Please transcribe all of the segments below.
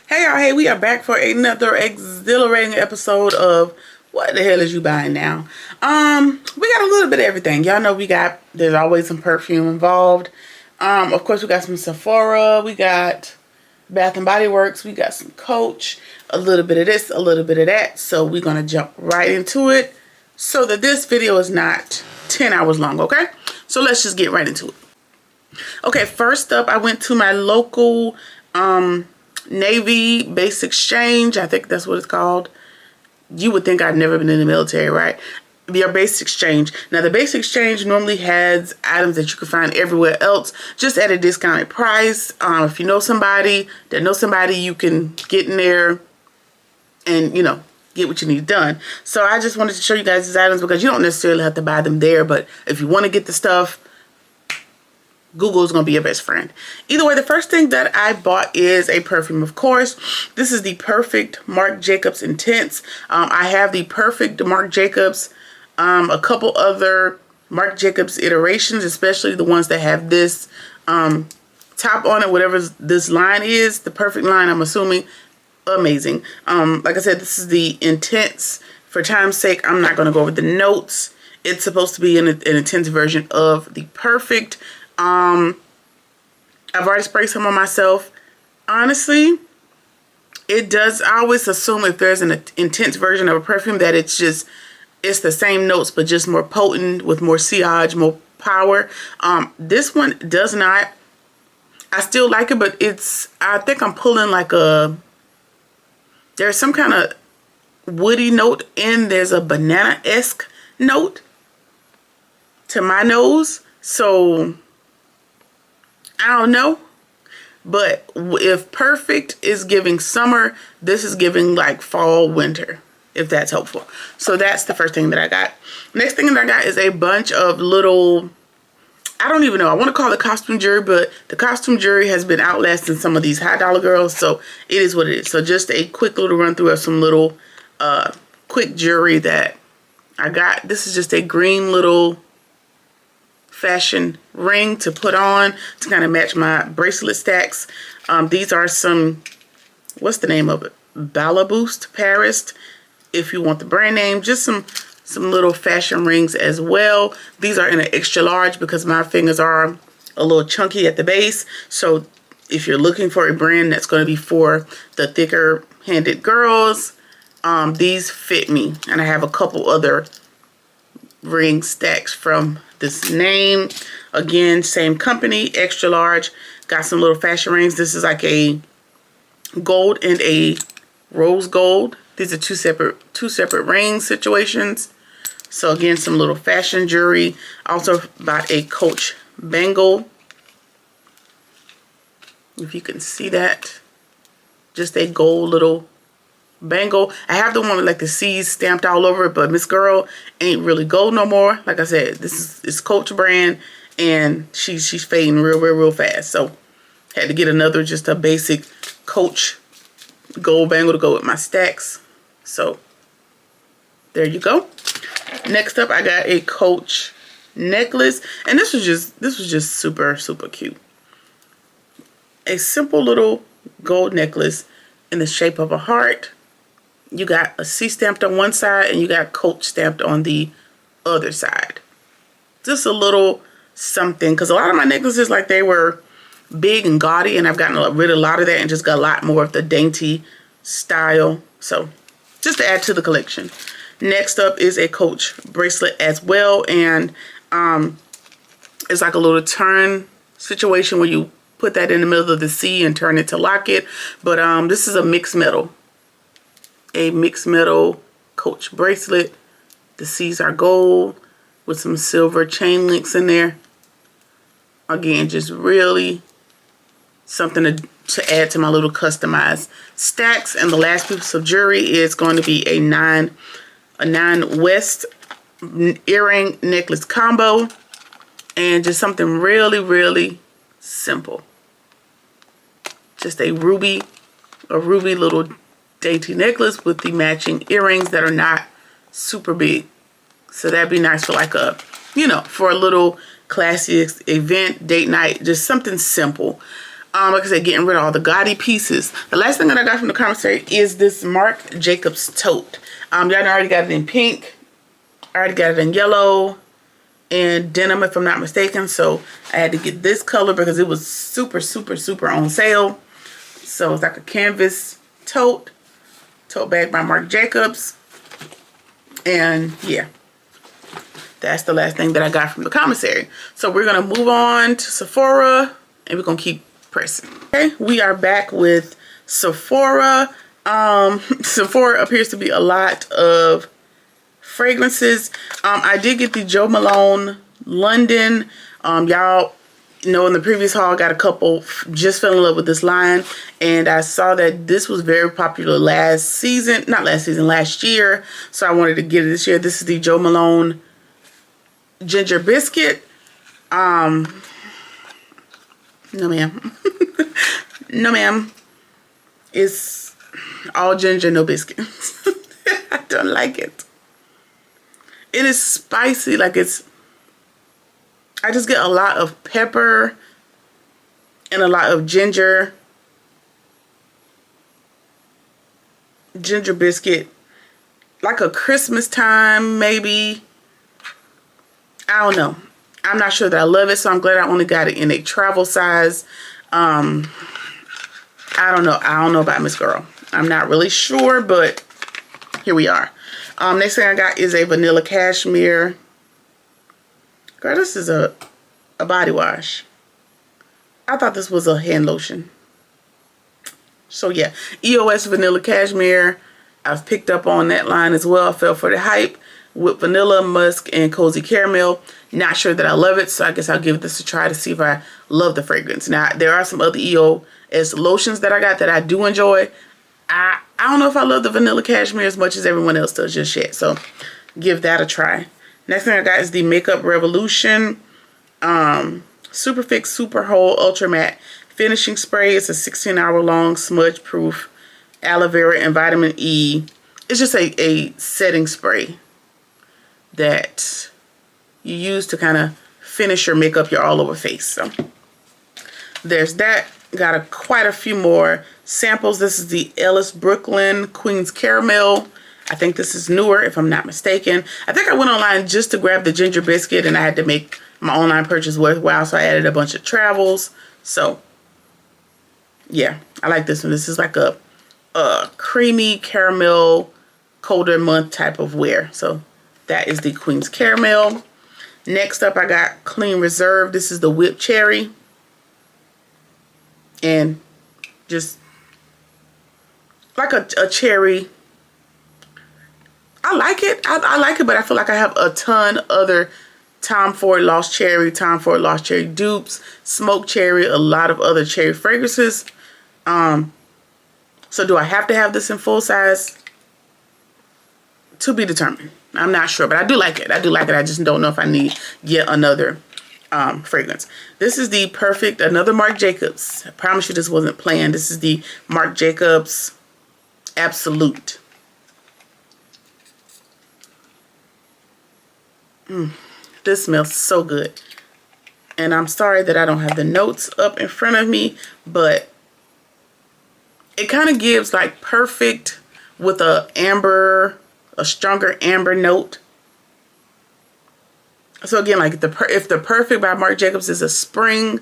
Hey y'all, hey, we are back for another exhilarating episode of What the Hell Is You Buying Now? We got a little bit of everything. Y'all know there's always some perfume involved. Of course, we got some Sephora, we got Bath and Body Works, we got some Coach, a little bit of this, a little bit of that. So we're going to jump right into it so that this video is not 10 hours long, okay? So let's just get right into it. Okay, first up, I went to my local Navy base exchange. I think that's what it's called. You would think I've never been in the military, right? Your base exchange. Now, the base exchange normally has items that you can find everywhere else, just at a discounted price. If you know somebody that knows somebody, you can get in there and, you know, get what you need done. So I just wanted to show you guys these items because you don't necessarily have to buy them there. But if you want to get the stuff, Google is going to be your best friend. Either way, the first thing that I bought is a perfume, of course. This is the Perfect Marc Jacobs Intense. I have the Perfect Marc Jacobs, a couple other Marc Jacobs iterations, especially the ones that have this top on it, whatever this line is, the Perfect line, I'm assuming. Amazing. Like I said, this is the Intense. For time's sake, I'm not going to go over the notes. It's supposed to be an intense version of the Perfect. I've already sprayed some on myself. Honestly, it does. I always assume if there's an intense version of a perfume that it's the same notes, but just more potent with more sillage, more power. This one does not. I still like it, but I think I'm pulling like there's some kind of woody note and there's a banana-esque note to my nose. So I don't know, but if Perfect is giving summer, this is giving like fall, winter, if that's helpful. So that's the first thing that I got. Next thing that I got is a bunch of little, I don't even know, I want to call it costume jewelry, but the costume jewelry has been outlasting some of these high dollar girls, so it is what it is. So just a quick little run through of some little quick jewelry that I got. This is just a green little fashion ring to put on to kind of match my bracelet stacks. These are some, what's the name of it? Ballaboost Paris, if you want the brand name. Just some little fashion rings as well. These are in an extra large because my fingers are a little chunky at the base. So if you're looking for a brand that's going to be for the thicker handed girls, these fit me. And I have a couple other ring stacks from this name. Again, same company, extra large. Got some little fashion rings. This is like a gold and a rose gold. These are two separate ring situations. So again, some little fashion jewelry. Also bought a Coach bangle. If you can see that. Just a gold little bangle. I have the one with like the C's stamped all over it, but Miss Girl ain't really gold no more. Like I said, this is Coach brand, and she's fading real fast. So had to get another, just a basic Coach gold bangle to go with my stacks. So there you go. Next up, I got a Coach necklace, and this was just super cute. A simple little gold necklace in the shape of a heart. You got a C stamped on one side and you got Coach stamped on the other side. Just a little something, because a lot of my necklaces, like, they were big and gaudy, and I've gotten rid of a lot of that and just got a lot more of the dainty style. So just to add to the collection. Next up is a Coach bracelet as well, and it's like a little turn situation where you put that in the middle of the C and turn it to lock it. But this is a mixed metal. A mixed metal Coach bracelet. The C's are gold with some silver chain links in there. Again, just really something to add to my little customized stacks. And the last piece of jewelry is going to be a 9 West earring necklace combo, and just something really simple. Just a ruby little dainty necklace with the matching earrings that are not super big. So that'd be nice for like a, you know, for a little classy event, date night, just something simple. Like I said, getting rid of all the gaudy pieces. The last thing that I got from the commissary is this Marc Jacobs tote. Y'all know I already got it in pink. I already got it in yellow and denim, if I'm not mistaken. So I had to get this color because it was super, super, super on sale. So it's like a canvas tote bag by Marc Jacobs. And yeah, that's the last thing that I got from the commissary. So we're gonna move on to Sephora and we're gonna keep pressing. Okay, we are back with Sephora. Sephora appears to be a lot of fragrances. I did get the Jo Malone London. Y'all know in the previous haul I got a couple, just fell in love with this line, and I saw that this was very popular last year, so I wanted to get it this year. This is the Jo Malone Ginger Biscuit. No ma'am. No ma'am. It's all ginger, no biscuits. I don't like it. It is spicy, like I just get a lot of pepper and a lot of ginger. Ginger biscuit, like a Christmas time maybe. I don't know. I'm not sure that I love it, so I'm glad I only got it in a travel size. I don't know. I don't know about Miss Girl. I'm not really sure, but here we are. Next thing I got is a vanilla cashmere. Girl, this is a body wash. I thought this was a hand lotion. So yeah, EOS vanilla cashmere. I've picked up on that line as well. I fell for the hype with vanilla, musk, and cozy caramel. Not sure that I love it, so I guess I'll give this a try to see if I love the fragrance. Now, there are some other EOS lotions that I got that I do enjoy. I don't know if I love the vanilla cashmere as much as everyone else does just yet, so give that a try. Next thing I got is the Makeup Revolution Super Fix Super Hold Ultra Matte Finishing Spray. It's a 16-hour long smudge proof aloe vera and vitamin E. It's just a setting spray that you use to kind of finish your makeup, your all over face. So there's that. Got quite a few more samples. This is the Ellis Brooklyn Queen's Caramel. I think this is newer, if I'm not mistaken. I think I went online just to grab the ginger biscuit, and I had to make my online purchase worthwhile, so I added a bunch of travels. So yeah, I like this one. This is like a creamy caramel colder month type of wear. So that is the Queen's Caramel. Next up, I got Clean Reserve. This is the Whipped Cherry. And just like a cherry. I like it. I like it, but I feel like I have a ton other Tom Ford Lost Cherry, Tom Ford Lost Cherry dupes, Smoked Cherry, a lot of other cherry fragrances. So do I have to have this in full size? To be determined. I'm not sure, but I do like it. I do like it. I just don't know if I need yet another fragrance. This is the perfect, another Marc Jacobs. I promise you this wasn't planned. This is the Marc Jacobs Absolute. This smells so good. And I'm sorry that I don't have the notes up in front of me, but it kind of gives like perfect with a stronger amber note. So again, like if the perfect by Marc Jacobs is a spring,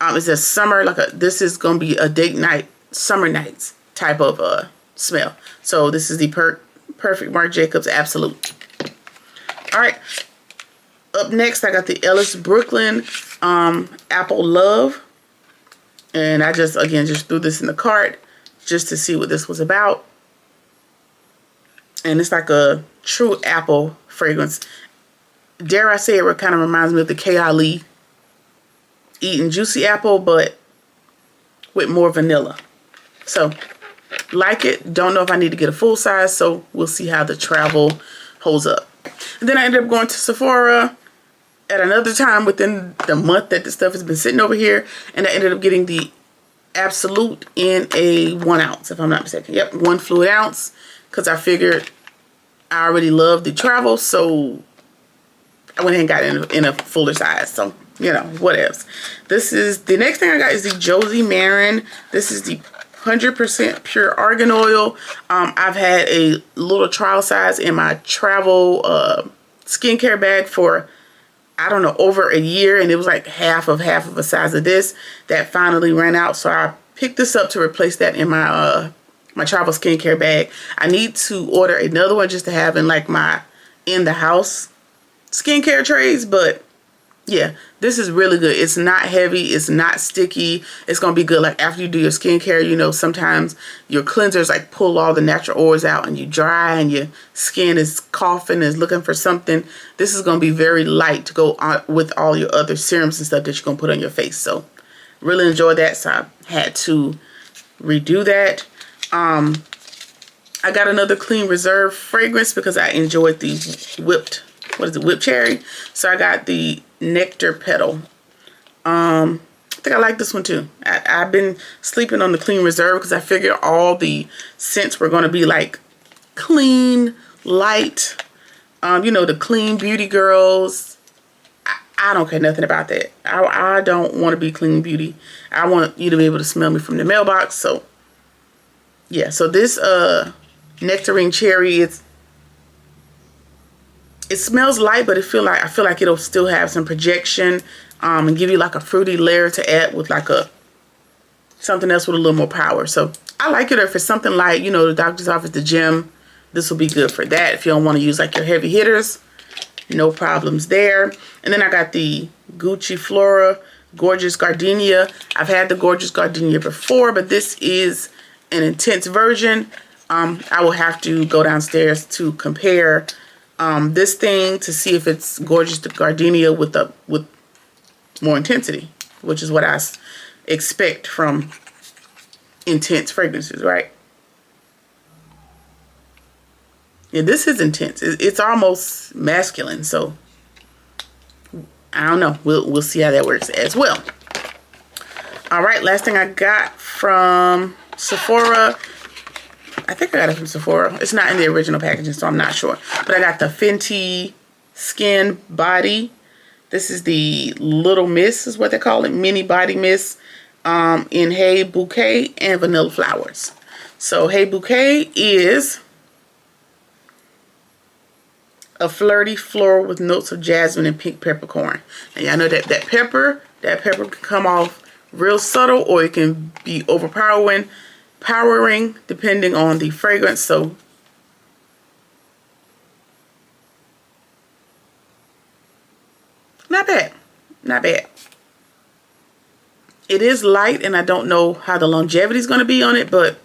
it's a summer, this is gonna be a date night, summer nights type of smell. So this is the perfect Marc Jacobs Absolute. All right. Up next, I got the Ellis Brooklyn Apple Love, and I just threw this in the cart just to see what this was about. And it's like a true apple fragrance. Dare I say it kind of reminds me of the K. Ali Eating Juicy Apple, but with more vanilla. So, like it. Don't know if I need to get a full size, so we'll see how the travel holds up. And then I ended up going to Sephora at another time within the month that this stuff has been sitting over here, and I ended up getting the Absolute in a 1 ounce, if I'm not mistaken. Yep, 1 fluid ounce, because I figured I already love the travel, so I went ahead and got it in a fuller size. So you know, whatevs. This is, the next thing I got is the Josie Marin. This is the 100% pure argan oil. I've had a little trial size in my travel skincare bag for, I don't know, over a year, and it was like half of a size of this that finally ran out. So I picked this up to replace that in my my travel skincare bag. I need to order another one just to have in like my in the house skincare trays, but yeah, this is really good. It's not heavy. It's not sticky. It's going to be good. Like after you do your skincare, you know, sometimes your cleansers like pull all the natural oils out and you dry and your skin is coughing, is looking for something. This is going to be very light to go on with all your other serums and stuff that you're going to put on your face. So really enjoyed that. So I had to redo that. I got another Clean Reserve fragrance because I enjoyed the whipped cherry. So I got the Nectar Petal. I think I like this one too. I've been sleeping on the Clean Reserve because I figured all the scents were going to be like clean, light, you know, the clean beauty girls. I don't care nothing about that. I don't want to be clean beauty. I want you to be able to smell me from the mailbox. So yeah, so this Nectarine Cherry, it smells light, but I feel like it'll still have some projection and give you like a fruity layer to add with like something else with a little more power. So I like it. Or if it's something like, you know, the doctor's office, the gym, this will be good for that. If you don't want to use like your heavy hitters, no problems there. And then I got the Gucci Flora Gorgeous Gardenia. I've had the Gorgeous Gardenia before, but this is an intense version. I will have to go downstairs to compare this thing to see if it's Gorgeous Gardenia with more intensity, which is what I expect from intense fragrances, right? Yeah, this is intense. It's almost masculine, so I don't know. We'll see how that works as well. All right, last thing I got from Sephora. I think I got it from Sephora. It's not in the original packaging, so I'm not sure. But I got the Fenty Skin Body. This is the Little Mist is what they call it. Mini Body Mist in Hey Bouquet and Vanilla Flowers. So Hey Bouquet is a flirty floral with notes of jasmine and pink peppercorn. And y'all know that pepper can come off real subtle, or it can be overpowering depending on the fragrance. So not bad. It is light, and I don't know how the longevity is going to be on it, but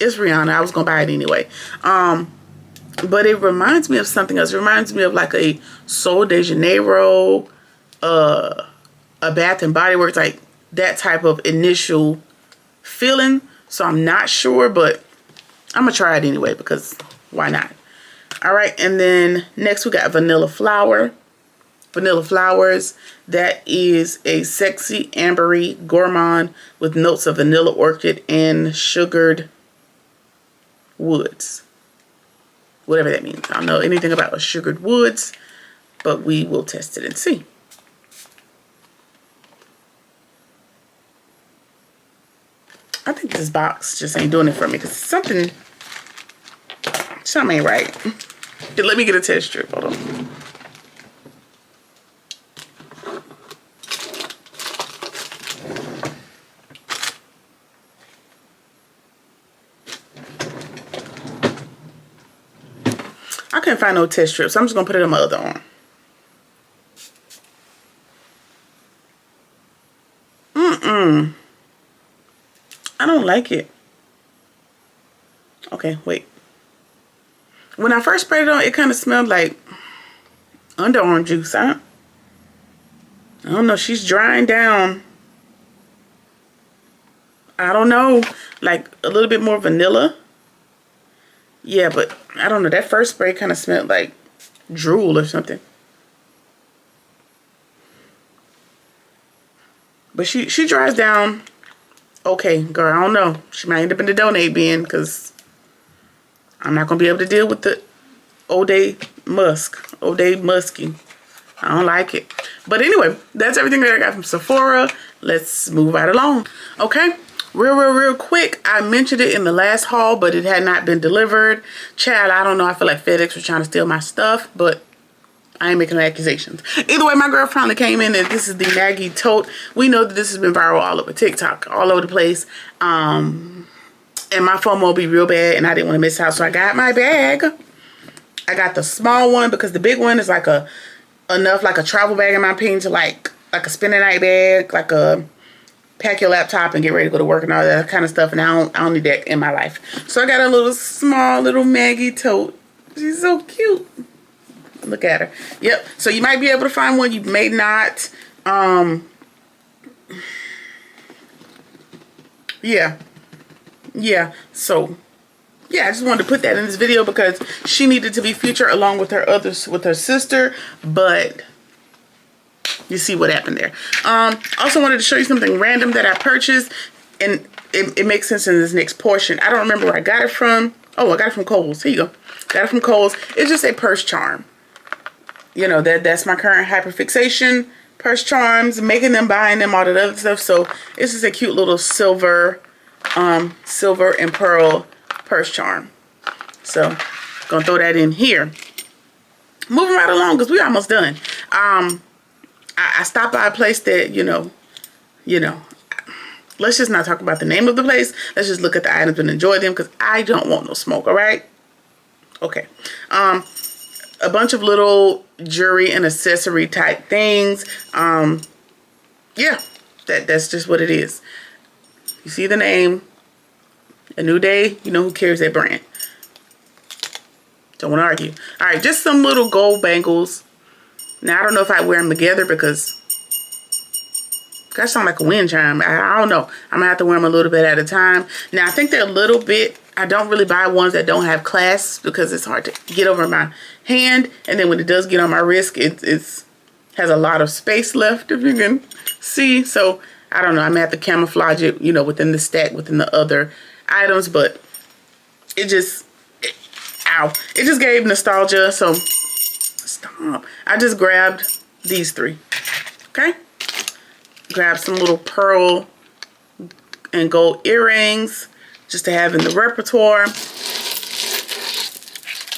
it's Rihanna. I was going to buy it anyway. But it reminds me of something else. It reminds me of like a Sol de Janeiro, a Bath and Body Works, like that type of initial feeling. So I'm not sure, but I'm going to try it anyway because why not? All right, and then next we got Vanilla Flower. Vanilla Flowers, that is a sexy, ambery gourmand with notes of vanilla orchid and sugared woods. Whatever that means. I don't know anything about sugared woods, but we will test it and see. I think this box just ain't doing it for me because something ain't right. Here, let me get a test strip. Hold on. I couldn't find no test strip, so I'm just gonna put it on my other arm. I don't like it. Okay, wait. When I first sprayed it on, it kind of smelled like underarm juice. I don't know. She's drying down. I don't know. Like a little bit more vanilla. Yeah, but I don't know. That first spray kind of smelled like drool or something. But she dries down. Okay, girl, I don't know. She might end up in the donate bin because I'm not going to be able to deal with the Eau de Musky. I don't like it. But anyway, that's everything that I got from Sephora. Let's move right along. Okay, real quick. I mentioned it in the last haul, but it had not been delivered. Chad, I don't know. I feel like FedEx was trying to steal my stuff, but I ain't making no accusations. Either way, my girl finally came in, and this is the Maggie Tote. We know that this has been viral all over TikTok, all over the place. And my FOMO will be real bad, and I didn't want to miss out, so I got my bag. I got the small one because the big one is like enough like a travel bag in my opinion to like a spend the night bag, like a pack your laptop and get ready to go to work and all that kind of stuff. And I don't need that in my life. So I got a little small little Maggie Tote. She's so cute. Look at her. Yep. So you might be able to find one. You may not. Yeah. So yeah, I just wanted to put that in this video because she needed to be featured along with her sister, but you see what happened there. Also wanted to show you something random that I purchased, and it makes sense in this next portion. I don't remember where I got it from. Oh, I got it from Kohl's. Here you go. Got it from Kohl's. It's just a purse charm. You know, that's my current hyperfixation. Purse charms, making them, buying them, all that other stuff. So it's just a cute little silver and pearl purse charm. So gonna throw that in here. Moving right along because we're almost done. I stopped by a place that you know let's just not talk about the name of the place. Let's just look at the items and enjoy them because I don't want no smoke. All right. Okay. A bunch of little jewelry and accessory type things. Yeah, that's just what it is. You see the name. A New Day, you know who carries that brand. Don't want to argue. All right, just some little gold bangles. Now, I don't know if I wear them together because that sound like a wind chime. I don't know. I'm going to have to wear them a little bit at a time. Now, I think they're a little bit, I don't really buy ones that don't have clasps because it's hard to get over my hand. And then when it does get on my wrist, it has a lot of space left, if you can see. So, I don't know. I'm going to have to camouflage it, you know, within the stack, within the other items, but it just gave nostalgia. So stop. I just grabbed these three. Okay, grab some little pearl and gold earrings just to have in the repertoire.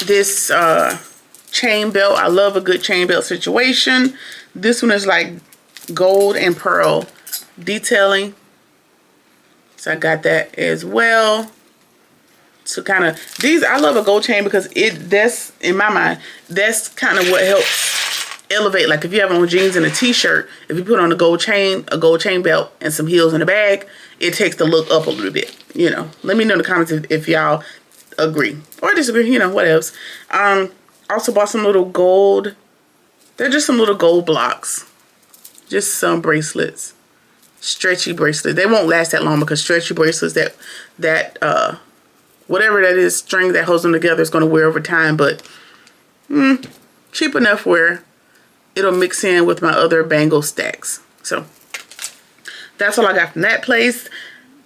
This chain belt, I love a good chain belt situation. This one is like gold and pearl detailing. So I got that as well. So kind of these, I love a gold chain because that's in my mind, that's kind of what helps elevate. Like if you have on jeans and a t-shirt, if you put on a gold chain belt and some heels and a bag, it takes the look up a little bit. You know, let me know in the comments if y'all agree or disagree, you know, what else. Also bought some little gold, they're just some little gold blocks. Just some bracelets. Stretchy bracelet. They won't last that long because stretchy bracelets that whatever that is, string that holds them together is going to wear over time, but cheap enough where it'll mix in with my other bangle stacks. So that's all I got from that place.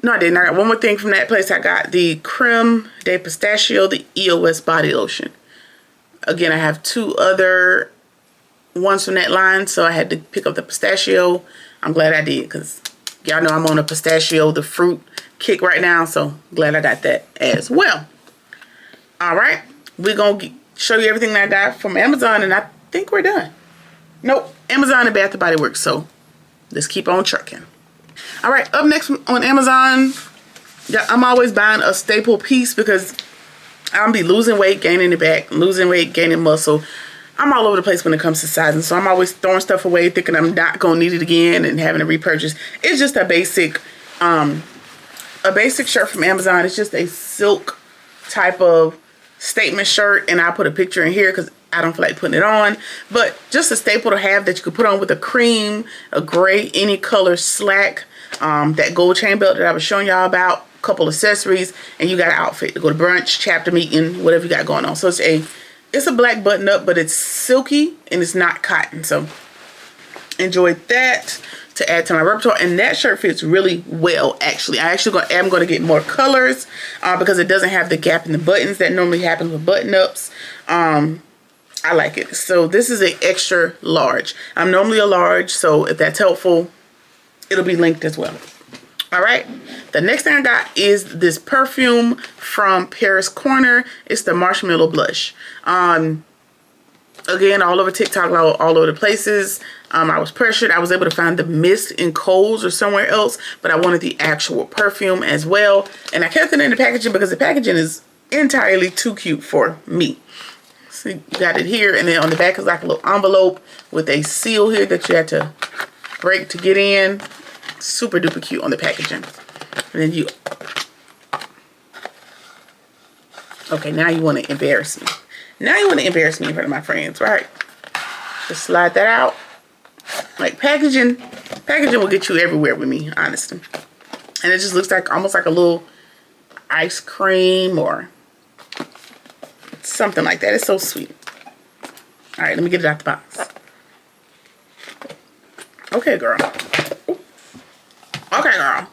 No, I didn't. I got one more thing from that place. I got the Creme de Pistachio, the EOS body lotion. Again, I have two other ones from that line, so I had to pick up the pistachio. I'm glad I did because y'all know I'm on a pistachio, the fruit kick right now, so glad I got that as well. All right, we're going to show you everything that I got from Amazon, and I think we're done. Nope, Amazon and Bath & Body Works, so let's keep on trucking. All right, up next on Amazon, I'm always buying a staple piece because I'll be losing weight, gaining it back, losing weight, gaining muscle. I'm all over the place when it comes to sizing, so I'm always throwing stuff away thinking I'm not going to need it again and having to repurchase. It's just a basic shirt from Amazon. It's just a silk type of statement shirt, and I'll put a picture in here because I don't feel like putting it on. But just a staple to have that you could put on with a cream, a gray, any color slack, that gold chain belt that I was showing y'all about, a couple accessories, and you got an outfit to go to brunch, chapter meeting, whatever you got going on. So it's a black button up, but it's silky and it's not cotton. So enjoyed that to add to my repertoire, and that shirt fits really well. Actually, I'm going to get more colors because it doesn't have the gap in the buttons that normally happens with button ups. I I like it. So this is an extra large. I'm normally a large, so if that's helpful, it'll be linked as well. All right. The next thing I got is this perfume from Paris Corner. It's the Marshmallow Blush. Again, all over TikTok, all over the places. I was pressured. I was able to find the mist in Kohl's or somewhere else, but I wanted the actual perfume as well. And I kept it in the packaging because the packaging is entirely too cute for me. So you got it here, and then on the back is like a little envelope with a seal here that you had to break to get in. Super duper cute on the packaging. And then you... Okay, now you want to embarrass me. Now you want to embarrass me in front of my friends, right? Just slide that out. Like packaging will get you everywhere with me, honestly. And it just looks like almost like a little ice cream or something like that. It's so sweet. All right, let me get it out the box. Okay, girl. Okay, girl.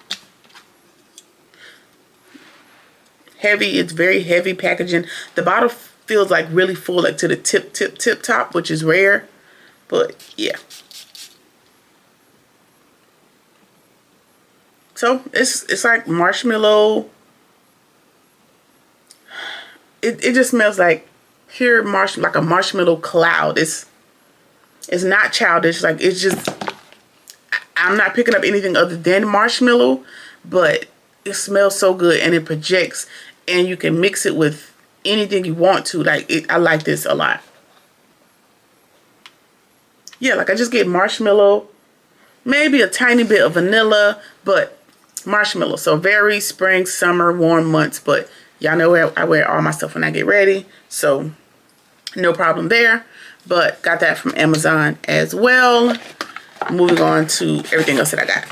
Heavy. It's very heavy packaging. The bottle feels like really full, like to the tip top, which is rare. But yeah. So it's like marshmallow. It just smells like pure marshmallow, like a marshmallow cloud. It's not childish. Like it's just, I'm not picking up anything other than marshmallow, but it smells so good and it projects, and you can mix it with anything you want to. Like I like this a lot. Yeah, like I just get marshmallow, maybe a tiny bit of vanilla, but marshmallow. So very spring, summer, warm months, but y'all know I wear all my stuff when I get ready, so no problem there. But got that from Amazon as well. Moving on to everything else that I got.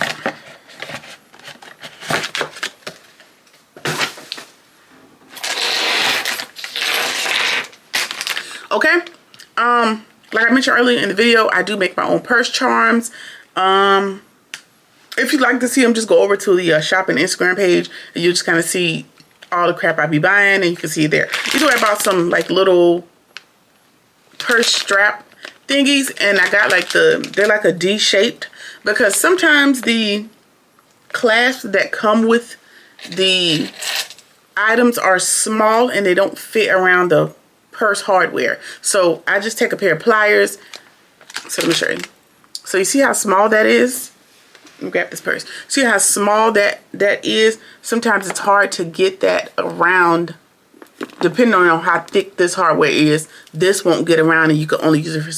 Okay, like I mentioned earlier in the video, I do make my own purse charms. If you'd like to see them, just go over to the shopping Instagram page, and you'll just kind of see all the crap I be buying, and you can see it there. Either way, I bought some like little purse strap thingies, and I got like they're like a D-shaped, because sometimes the clasps that come with the items are small and they don't fit around the purse hardware. So I just take a pair of pliers. So let me show you. So you see how small that is? Let me grab this purse. See how small that is? Sometimes it's hard to get that around, depending on how thick this hardware is. This won't get around, and you can only use it for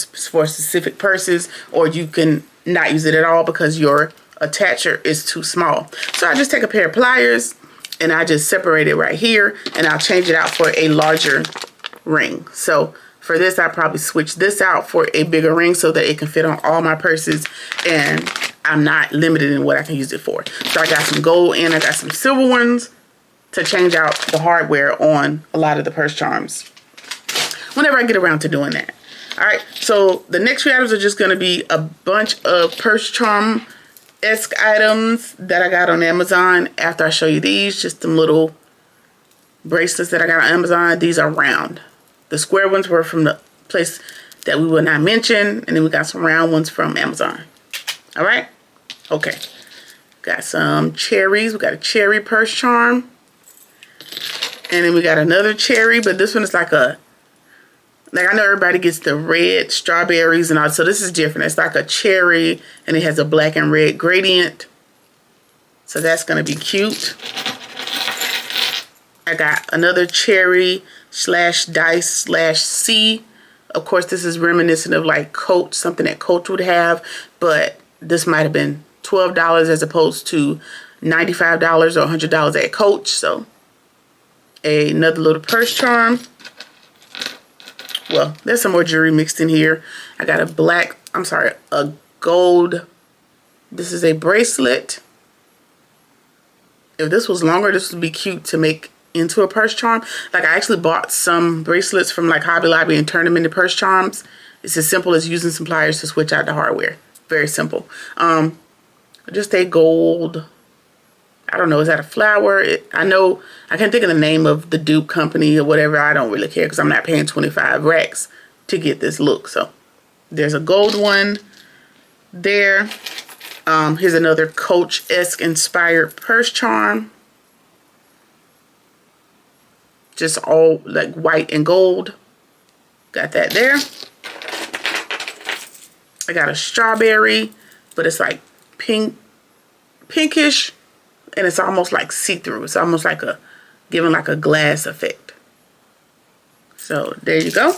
specific purses, or you can not use it at all because your attacher is too small. So I just take a pair of pliers and I just separate it right here, and I'll change it out for a larger ring. So for this, I probably switch this out for a bigger ring so that it can fit on all my purses, and I'm not limited in what I can use it for. So I got some gold and I got some silver ones to change out the hardware on a lot of the purse charms whenever I get around to doing that. All right, so the next few items are just going to be a bunch of purse charm-esque items that I got on Amazon. After I show you these, just some little bracelets that I got on Amazon. These are round. The square ones were from the place that we will not mention, and then we got some round ones from Amazon. All right, okay. Got some cherries. We got a cherry purse charm. And then we got another cherry, but this one is like a, like I know everybody gets the red strawberries and all, so this is different. It's like a cherry, and it has a black and red gradient. So that's gonna be cute. I got another cherry slash dice slash C. Of course, this is reminiscent of like Coach, something that Coach would have, but this might have been $12 as opposed to $95 or $100 at Coach. So another little purse charm. Well, there's some more jewelry mixed in here. I got a gold. This is a bracelet. If this was longer, this would be cute to make into a purse charm. Like I actually bought some bracelets from like Hobby Lobby and turned them into purse charms. It's as simple as using some pliers to switch out the hardware. Very simple. Just a gold, I don't know, is that a flower? I know, I can't think of the name of the dupe company or whatever. I don't really care because I'm not paying 25 racks to get this look. So there's a gold one there. Here's another Coach-esque inspired purse charm. Just all like white and gold. Got that there. I got a strawberry, but it's like pinkish, and it's almost like see-through. It's almost like giving like a glass effect. So there you go.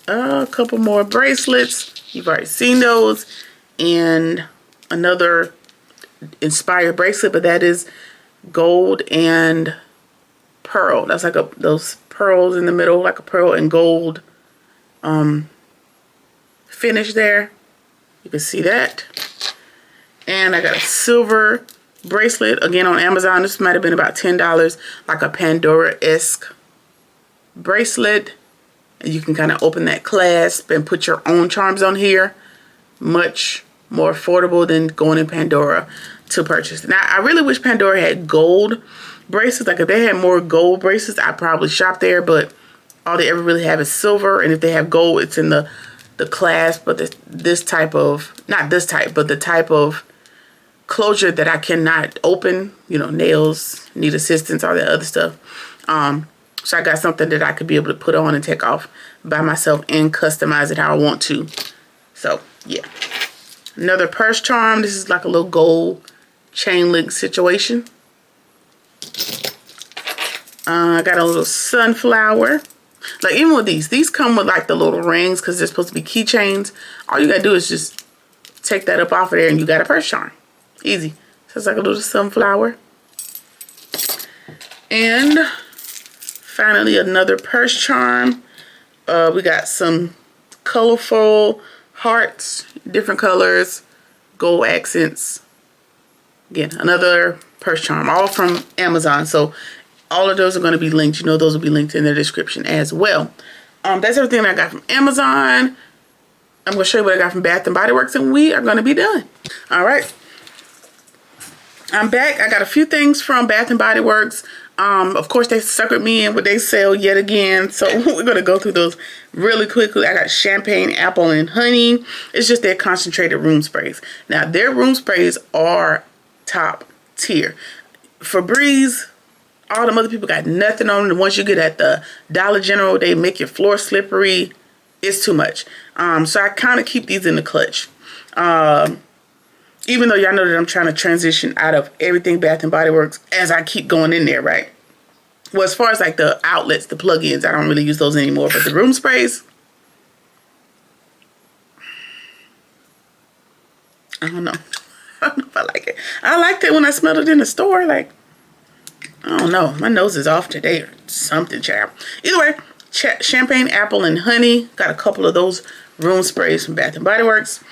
A couple more bracelets. You've already seen those. And another inspired bracelet, but that is gold and pearl. That's like those pearls in the middle, like a pearl and gold finish there. You can see that. And I got a silver bracelet, again on Amazon. This might have been about $10, like a Pandora-esque bracelet. And you can kind of open that clasp and put your own charms on here. Much more affordable than going in Pandora to purchase. Now, I really wish Pandora had gold bracelets. Like if they had more gold bracelets, I'd probably shop there, but all they ever really have is silver. And if they have gold, it's in the clasp, but this type of, not this type, but the type of closure that I cannot open, you know, nails, need assistance, all that other stuff. So I got something that I could be able to put on and take off by myself and customize it how I want to. So yeah. Another purse charm. This is like a little gold chain link situation. I got a little sunflower. Like even with these come with like the little rings because they're supposed to be keychains. All you gotta do is just take that up off of there and you got a purse charm. Easy. So it's like a little sunflower. And finally another purse charm. We got some colorful hearts, different colors, gold accents. Again, another purse charm, all from Amazon. So all of those are going to be linked. You know, those will be linked in the description as well. That's everything I got from Amazon. I'm going to show you what I got from Bath and Body Works, and we are going to be done. All right. I'm back. I got a few things from Bath and Body Works. Of course, they suckered me in with their sale yet again. So we're going to go through those really quickly. I got champagne, apple, and honey. It's just their concentrated room sprays. Now, their room sprays are top tier. Febreze, all them other people got nothing on them. Once you get at the Dollar General, they make your floor slippery. It's too much. So I kind of keep these in the clutch. Even though y'all know that I'm trying to transition out of everything Bath and Body Works as I keep going in there, right? Well, as far as like the outlets, the plug-ins, I don't really use those anymore. But the room sprays, I don't know. I don't know if I like it. I liked it when I smelled it in the store. Like, I don't know. My nose is off today or something, child. Either way, champagne, apple, and honey. Got a couple of those room sprays from Bath and Body Works.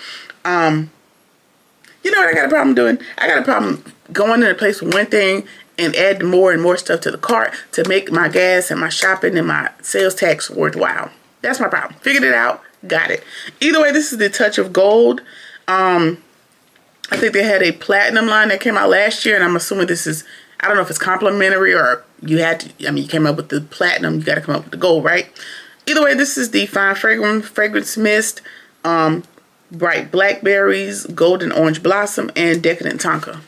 You know what I got a problem doing? I got a problem going in a place with one thing and adding more and more stuff to the cart to make my gas and my shopping and my sales tax worthwhile. That's my problem. Figured it out. Got it. Either way, this is the Touch of Gold. I think they had a platinum line that came out last year, and I'm assuming this is, I don't know if it's complimentary or you had to, I mean, you came up with the platinum, you got to come up with the gold, right? Either way, this is the Fine Fragrance Mist, Bright Blackberries, Golden Orange Blossom, and Decadent Tonka.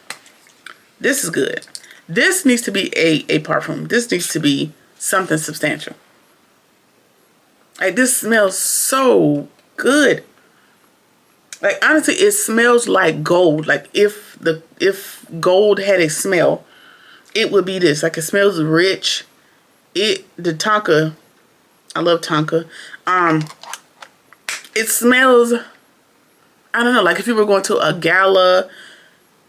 This is good. This needs to be a parfum. This needs to be something substantial. Like, this smells so good. Like, honestly, it smells like gold. Like, if gold had a smell, it would be this. Like, it smells rich. The Tonka, I love Tonka. It smells, I don't know, like if you were going to a gala,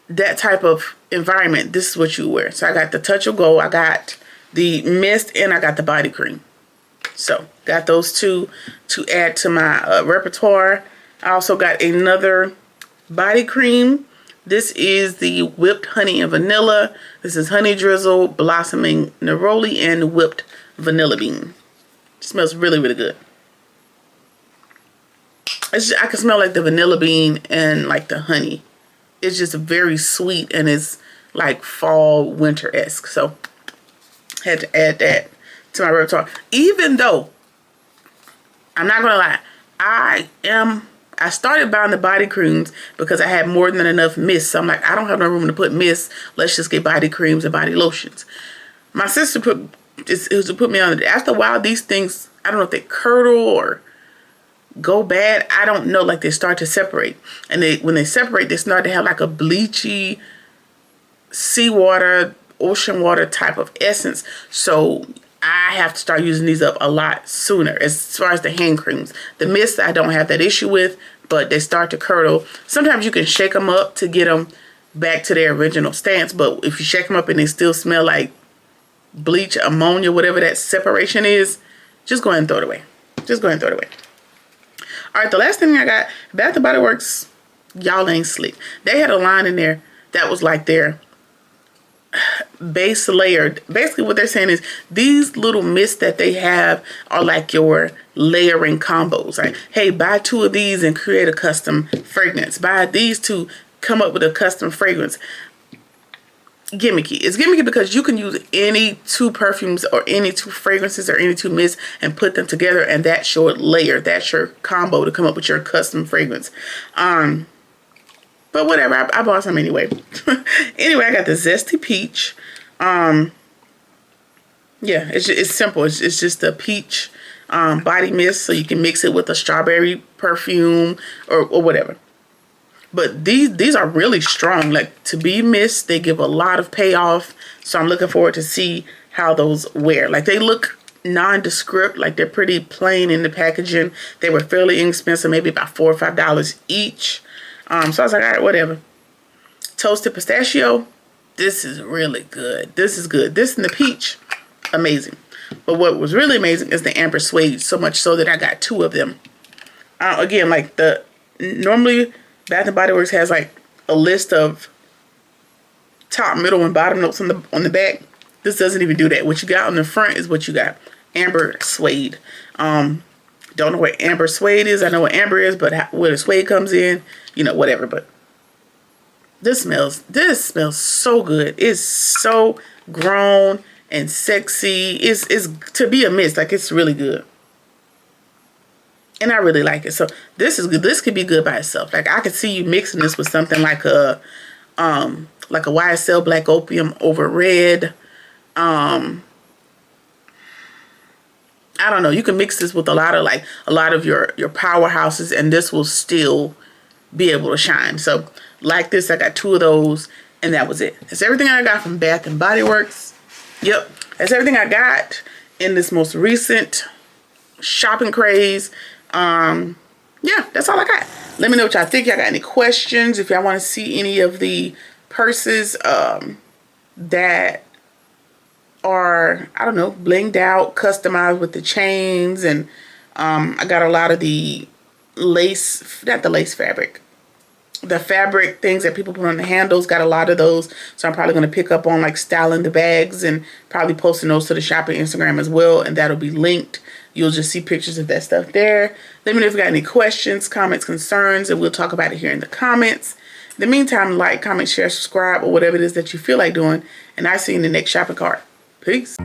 that type of environment, this is what you wear. So I got the Touch of Gold, I got the mist, and I got the body cream. So got those two to add to my repertoire. I also got another body cream. This is the Whipped Honey and Vanilla. This is Honey Drizzle, Blossoming Neroli, and Whipped Vanilla Bean. It smells really, really good. I can smell like the vanilla bean and like the honey. It's just very sweet and it's like fall winter-esque. So had to add that to my repertoire. Even though, I'm not gonna lie, I started buying the body creams because I had more than enough mist. So I'm like, I don't have no room to put mist. Let's just get body creams and body lotions. My sister put me on it. After a while, these things, I don't know if they curdle or go bad. I don't know. Like, they start to separate. And when they separate, they start to have like a bleachy seawater, ocean water type of essence. So I have to start using these up a lot sooner as far as the hand creams. The mist, I don't have that issue with, but they start to curdle. Sometimes you can shake them up to get them back to their original stance, but if you shake them up and they still smell like bleach, ammonia, whatever that separation is, just go ahead and throw it away. Just go ahead and throw it away. All right, the last thing I got, Bath & Body Works, y'all ain't slick. They had a line in there that was like their base layer. Basically what they're saying is these little mists that they have are like your layering combos. Like, hey, buy 2 of these and create a custom fragrance. Buy these 2, come up with a custom fragrance. Gimmicky. It's gimmicky because you can use any 2 perfumes or any 2 fragrances or any 2 mists and put them together, and that's your layer. That's your combo to come up with your custom fragrance. But whatever, I bought some anyway. Anyway, I got the Zesty Peach. Yeah, it's simple. It's just a peach body mist, so you can mix it with a strawberry perfume or whatever. But these are really strong. Like, to be mist, they give a lot of payoff. So I'm looking forward to see how those wear. Like, they look nondescript, like they're pretty plain in the packaging. They were fairly inexpensive, maybe about $4 or $5 each. So I was like, all right, whatever. Toasted pistachio, this is really good. This is good. This and the peach, amazing. But what was really amazing is the amber suede, so much so that I got 2 of them. Again, like normally Bath & Body Works has like a list of top, middle, and bottom notes on the back. This doesn't even do that. What you got on the front is what you got. Amber suede. Don't know what amber suede is. I know what amber is, but where the suede comes in, you know, whatever. But this smells so good. It's so grown and sexy. It's to be a mist. Like, it's really good. And I really like it. So this is good. This could be good by itself. Like, I could see you mixing this with something like a YSL Black Opium over red. I don't know. You can mix this with a lot of your powerhouses, and this will still be able to shine. So like this, I got 2 of those, and that was it. That's everything I got from Bath & Body Works. Yep. That's everything I got in this most recent shopping craze. Yeah, that's all I got. Let me know what y'all think. Y'all got any questions? If y'all want to see any of the purses that are, I don't know, blinged out, customized with the chains, and I got a lot of the lace, not the lace fabric, the fabric things that people put on the handles, got a lot of those. So I'm probably going to pick up on like styling the bags and probably posting those to the shopping Instagram as well, and that'll be linked. You'll just see pictures of that stuff there. Let me know if you got any questions, comments, concerns, and we'll talk about it here in the comments. In the meantime, like, comment, share, subscribe, or whatever it is that you feel like doing, and I'll see you in the next shopping cart. Peace.